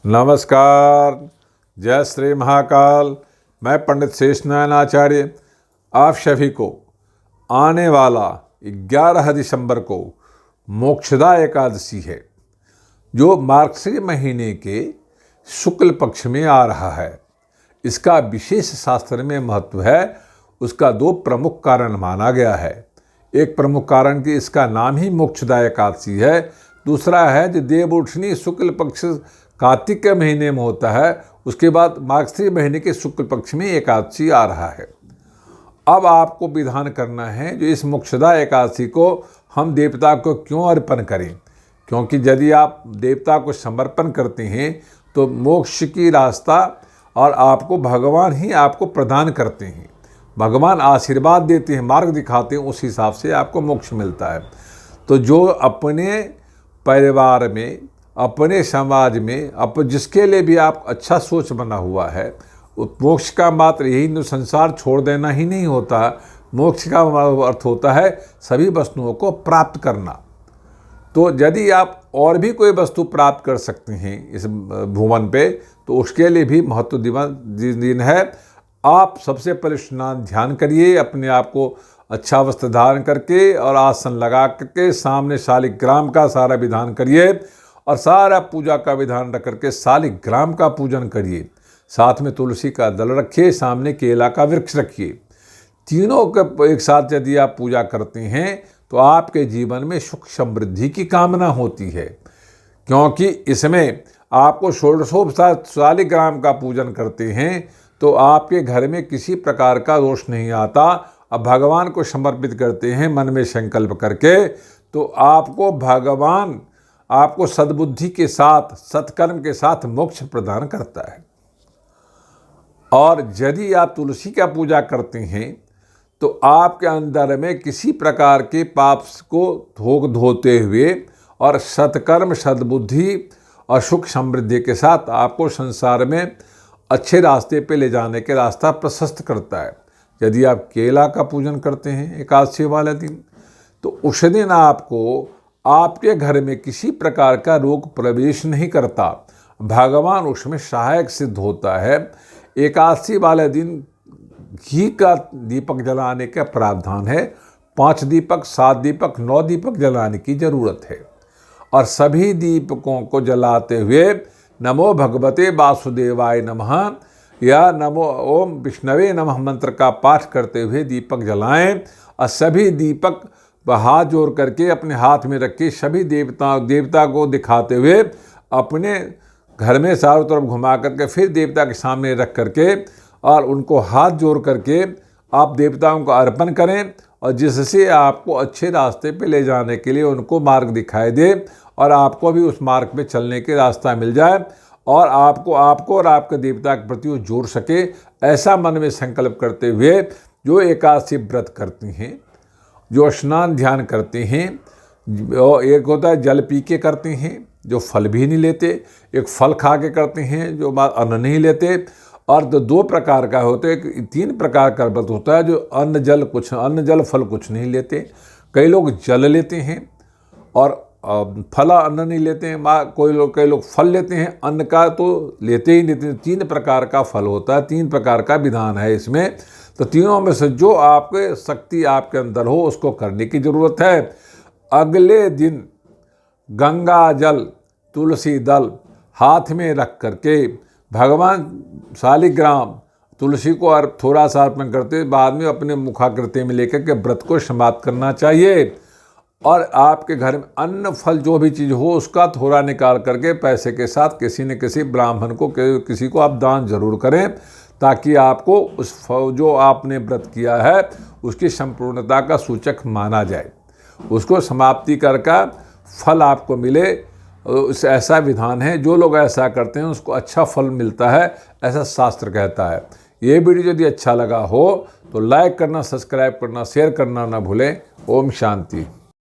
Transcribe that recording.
नमस्कार। जय श्री महाकाल। मैं पंडित शेषनारायण आचार्य आप सभी को आने वाला 11 दिसंबर को मोक्षदा एकादशी है, जो मार्गशीर महीने के शुक्ल पक्ष में आ रहा है। इसका विशेष शास्त्र में महत्व है। उसका 2 प्रमुख कारण माना गया है। एक प्रमुख कारण कि इसका नाम ही मोक्षदा एकादशी है। दूसरा है जो देवउठनी शुक्ल पक्ष कार्तिक के महीने में होता है, उसके बाद मार्गशीर महीने के शुक्ल पक्ष में एकादशी आ रहा है। अब आपको विधान करना है जो इस मोक्षदा एकादशी को हम देवता को क्यों अर्पण करें, क्योंकि यदि आप देवता को समर्पण करते हैं तो मोक्ष की रास्ता और आपको भगवान ही आपको प्रदान करते हैं। भगवान आशीर्वाद देते हैं, मार्ग दिखाते हैं, उस हिसाब से आपको मोक्ष मिलता है। तो जो अपने परिवार में, अपने समाज में, जिसके लिए भी आप अच्छा सोच बना हुआ है, मोक्ष का मात्र यही संसार छोड़ देना ही नहीं होता। मोक्ष का अर्थ होता है सभी वस्तुओं को प्राप्त करना। तो यदि आप और भी कोई वस्तु प्राप्त कर सकते हैं इस भुवन पे, तो उसके लिए भी महत्व दिन है। आप सबसे पहले स्नान ध्यान करिए, अपने आप को अच्छा वस्त्र धारण करके और आसन लगा करके सामने शालिग्राम का सारा विधान करिए और सारा पूजा का विधान रख करके शालिग्राम का पूजन करिए। साथ में तुलसी का दल रखिए, सामने केला का वृक्ष रखिए। तीनों के एक साथ यदि आप पूजा करते हैं तो आपके जीवन में सुख समृद्धि की कामना होती है, क्योंकि इसमें आपको षोडशोपचार शालिग्राम का पूजन करते हैं तो आपके घर में किसी प्रकार का दोष नहीं आता। अब भगवान को समर्पित करते हैं मन में संकल्प करके, तो आपको भगवान आपको सद्बुद्धि के साथ, सत्कर्म के साथ मोक्ष प्रदान करता है। और यदि आप तुलसी का पूजा करते हैं तो आपके अंदर में किसी प्रकार के पाप को धोते हुए और सत्कर्म, सद्बुद्धि और सुख समृद्धि के साथ आपको संसार में अच्छे रास्ते पे ले जाने के रास्ता प्रशस्त करता है। यदि आप केला का पूजन करते हैं एकादशी वाले दिन, तो उस दिन आपको आपके घर में किसी प्रकार का रोग प्रवेश नहीं करता। भगवान उसमें सहायक सिद्ध होता है। एकादशी वाले दिन घी का दीपक जलाने का प्रावधान है। 5 दीपक, 7 दीपक, 9 दीपक जलाने की जरूरत है। और सभी दीपकों को जलाते हुए नमो भगवते वासुदेवाय नमः या नमो ओम विष्णवे नमः मंत्र का पाठ करते हुए दीपक जलाएं। और सभी दीपक हाथ जोड़ करके अपने हाथ में रख के सभी देवता को दिखाते हुए अपने घर में चारों तरफ घुमा करके फिर देवता के सामने रख करके और उनको हाथ जोड़ करके आप देवताओं को अर्पण करें, और जिससे आपको अच्छे रास्ते पे ले जाने के लिए उनको मार्ग दिखाई दे और आपको भी उस मार्ग पे चलने के रास्ता मिल जाए और आपको और आपके देवता के प्रति वो जोड़ सके। ऐसा मन में संकल्प करते हुए जो एकादशी व्रत करते हैं, जो स्नान ध्यान करते हैं, एक होता है जल पी के करते हैं जो फल भी नहीं लेते, एक फल खा के करते हैं जो अन्न नहीं लेते, और 2 प्रकार का होते हैं। 3 प्रकार का व्रत होता है जो अन्न जल फल कुछ नहीं लेते। कई लोग जल लेते हैं और फल अन्न नहीं लेते हैं। कई लोग फल लेते हैं, अन्न का तो लेते ही लेते हैं। 3 प्रकार का फल होता है, 3 प्रकार का विधान है इसमें। तो तीनों में से जो आपके शक्ति आपके अंदर हो उसको करने की जरूरत है। अगले दिन गंगा जल, तुलसी दल हाथ में रख करके भगवान शालिग्राम, तुलसी को थोड़ा सा अर्पण करते बाद में अपने मुखाकृति में लेकर के व्रत को समाप्त करना चाहिए। और आपके घर में अन्न फल जो भी चीज़ हो उसका थोड़ा निकाल करके पैसे के साथ किसी न किसी ब्राह्मण को, किसी को आप दान जरूर करें, ताकि आपको उस जो आपने व्रत किया है उसकी संपूर्णता का सूचक माना जाए, उसको समाप्ति कर फल आपको मिले। ऐसा विधान है, जो लोग ऐसा करते हैं उसको अच्छा फल मिलता है, ऐसा शास्त्र कहता है। ये वीडियो यदि अच्छा लगा हो तो लाइक करना, सब्सक्राइब करना, शेयर करना ना भूलें। ओम शांति।